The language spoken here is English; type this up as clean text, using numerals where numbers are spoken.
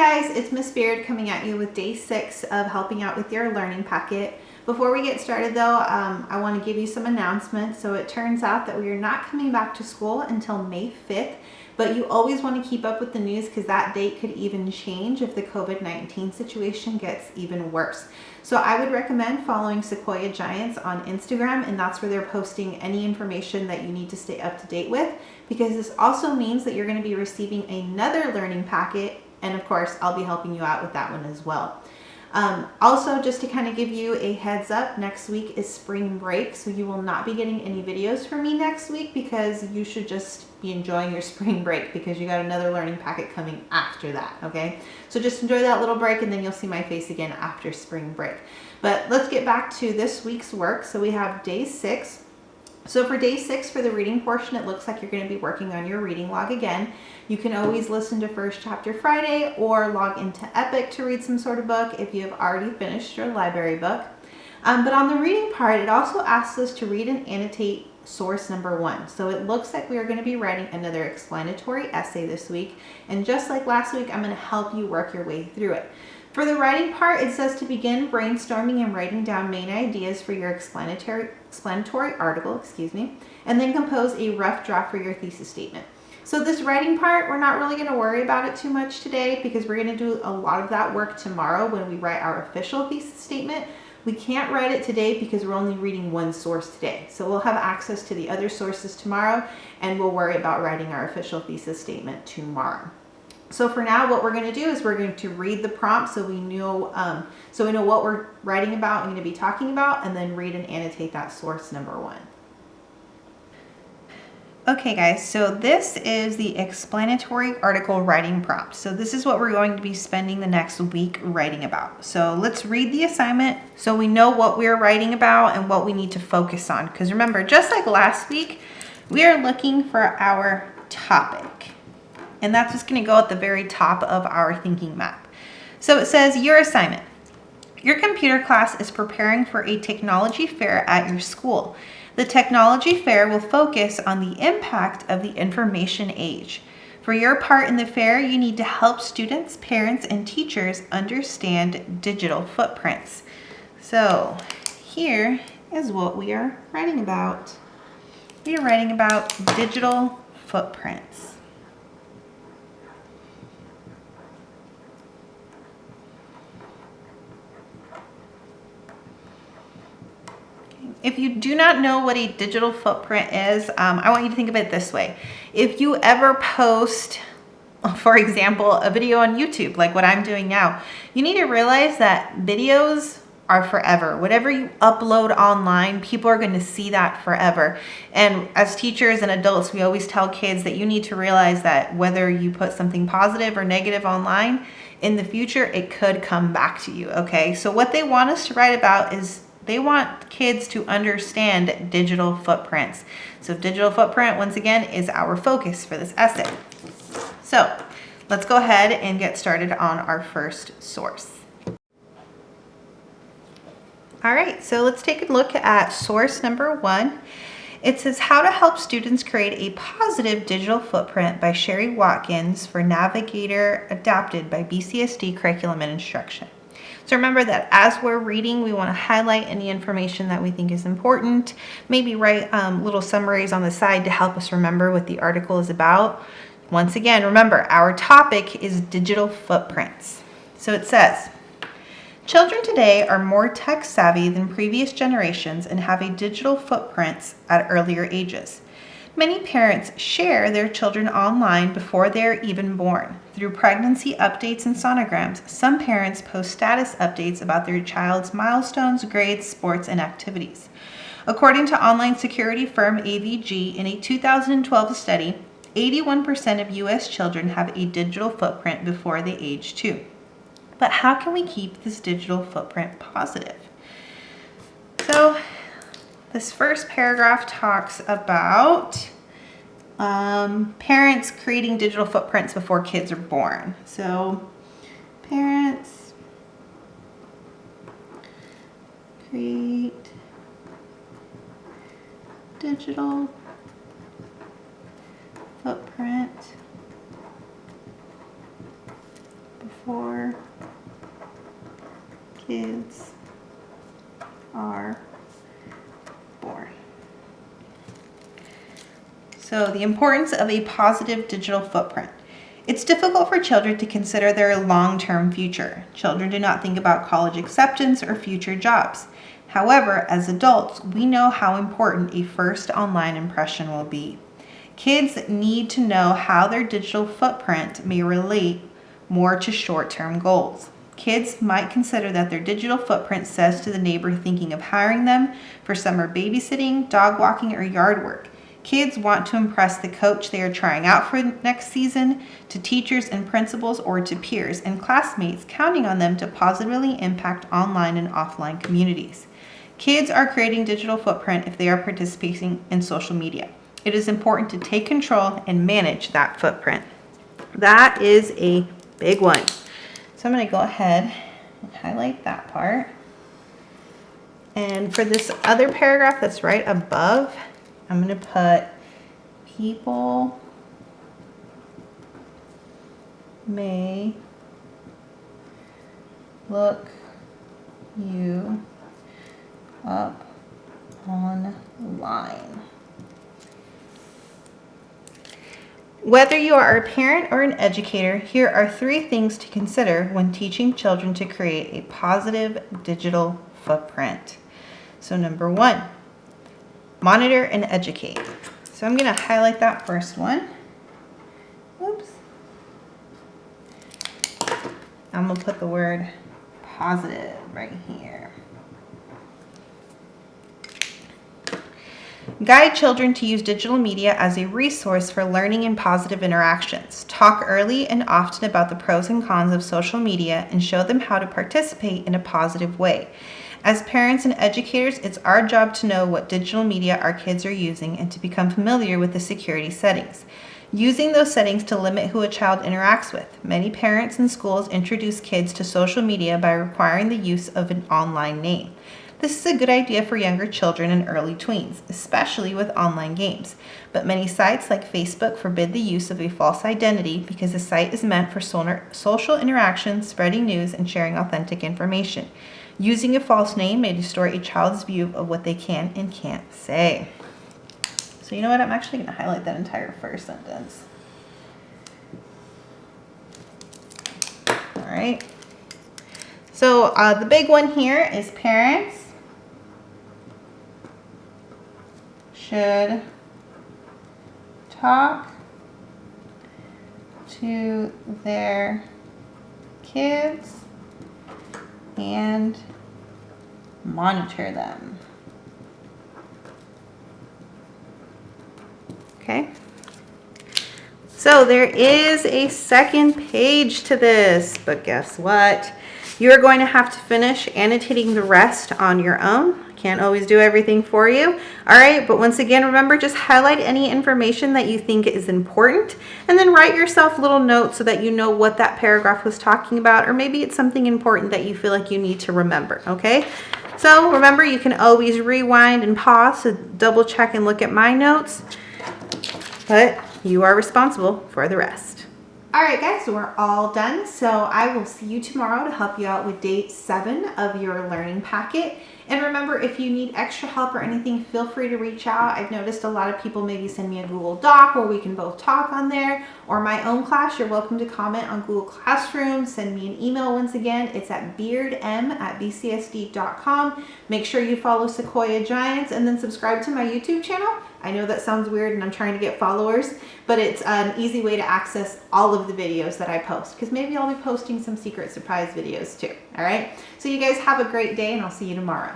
guys, it's Miss Beard coming at you with day 6 of helping out with your learning packet. Before we get started though, I want to give you some announcements. So it turns out that we are not coming back to school until May 5th, but you always want to keep up with the news because that date could even change if the COVID-19 situation gets even worse. So I would recommend following Sequoia Giants on Instagram, and that's where they're posting any information that you need to stay up to date with, because this also means that you're going to be receiving another learning packet, and of course I'll be helping you out with that one as well. Also, just to kind of give you a heads up, next week is spring break, so you will not be getting any videos from me next week because you should just be enjoying your spring break because you got another learning packet coming after that, okay? So just enjoy that little break and then you'll see my face again after spring break. But let's get back to this week's work. So we have day 6. So for day 6, for the reading portion, it looks like you're going to be working on your reading log again. You can always listen to First Chapter Friday or log into Epic to read some sort of book if you have already finished your library book. But on the reading part, it also asks us to read and annotate source number 1. So it looks like we are going to be writing another explanatory essay this week. And just like last week, I'm going to help you work your way through it. For the writing part, it says to begin brainstorming and writing down main ideas for your explanatory article, and then compose a rough draft for your thesis statement. So this writing part, we're not really going to worry about it too much today because we're going to do a lot of that work tomorrow when we write our official thesis statement. We can't write it today because we're only reading one source today. So we'll have access to the other sources tomorrow, and we'll worry about writing our official thesis statement tomorrow. So for now, what we're going to do is we're going to read the prompt so we know what we're writing about and going to be talking about, and then read and annotate that source number 1. Okay guys, so this is the explanatory article writing prompt. So this is what we're going to be spending the next week writing about. So let's read the assignment so we know what we're writing about and what we need to focus on. Because remember, just like last week, we are looking for our topic. And that's just going to go at the very top of our thinking map. So it says, your assignment. Your computer class is preparing for a technology fair at your school. The technology fair will focus on the impact of the information age. For your part in the fair, you need to help students, parents, and teachers understand digital footprints. So here is what we are writing about. We are writing about digital footprints. If you do not know what a digital footprint is, I want you to think of it this way. If you ever post, for example, a video on YouTube, like what I'm doing now, you need to realize that videos are forever. Whatever you upload online, people are going to see that forever. And as teachers and adults, we always tell kids that you need to realize that whether you put something positive or negative online, in the future, it could come back to you, okay? So what they want us to write about is they want kids to understand digital footprints. So digital footprint, once again, is our focus for this essay. So let's go ahead and get started on our first source. All right, so let's take a look at source number 1. It says how to help students create a positive digital footprint by Sherry Watkins for Navigator, adapted by BCSD Curriculum and Instruction. So remember that as we're reading, we want to highlight any information that we think is important, maybe write little summaries on the side to help us remember what the article is about. Once again, remember, our topic is digital footprints. So it says, children today are more tech savvy than previous generations and have a digital footprints at earlier ages. Many parents share their children online before they are even born. Through pregnancy updates and sonograms, some parents post status updates about their child's milestones, grades, sports, and activities. According to online security firm AVG, in a 2012 study, 81% of U.S. children have a digital footprint before they age 2. But how can we keep this digital footprint positive? So this first paragraph talks about parents creating digital footprints before kids are born. So parents create digital footprint before kids are born. So the importance of a positive digital footprint. It's difficult for children to consider their long-term future. Children do not think about college acceptance or future jobs. However, as adults, we know how important a first online impression will be. Kids need to know how their digital footprint may relate more to short-term goals. Kids might consider that their digital footprint says to the neighbor thinking of hiring them for summer babysitting, dog walking, or yard work. Kids want to impress the coach they are trying out for next season, to teachers and principals, or to peers and classmates counting on them to positively impact online and offline communities. Kids are creating digital footprint if they are participating in social media. It is important to take control and manage that footprint. That is a big one. So I'm going to go ahead and highlight that part. And for this other paragraph that's right above, I'm going to put people may look you up online. Whether you are a parent or an educator, here are 3 things to consider when teaching children to create a positive digital footprint. So number 1, monitor and educate. So I'm going to highlight that first one. Oops. I'm going to put the word positive right here. Guide children to use digital media as a resource for learning and positive interactions. Talk early and often about the pros and cons of social media and show them how to participate in a positive way. As parents and educators, it's our job to know what digital media our kids are using and to become familiar with the security settings. Using those settings to limit who a child interacts with. Many parents and schools introduce kids to social media by requiring the use of an online name. This is a good idea for younger children and early tweens, especially with online games. But many sites like Facebook forbid the use of a false identity because the site is meant for social interaction, spreading news, and sharing authentic information. Using a false name may distort a child's view of what they can and can't say. So you know what? I'm actually going to highlight that entire first sentence. All right. So the big one here is parents should talk to their kids and monitor them. Okay. So there is a second page to this, but guess what? You're going to have to finish annotating the rest on your own. Can't always do everything for you. All right, but once again, remember, just highlight any information that you think is important and then write yourself little notes so that you know what that paragraph was talking about, or maybe it's something important that you feel like you need to remember, okay? So remember, you can always rewind and pause to double check and look at my notes, but you are responsible for the rest. All right, guys, so we're all done. So I will see you tomorrow to help you out with day 7 of your learning packet. And remember, if you need extra help or anything, feel free to reach out. I've noticed a lot of people maybe send me a Google Doc where we can both talk on there, or my own class. You're welcome to comment on Google Classroom. Send me an email once again. It's at beardm@bcsd.com. Make sure you follow Sequoia Giants and then subscribe to my YouTube channel. I know that sounds weird and I'm trying to get followers, but it's an easy way to access all of the videos that I post, because maybe I'll be posting some secret surprise videos too. All right. So you guys have a great day and I'll see you tomorrow.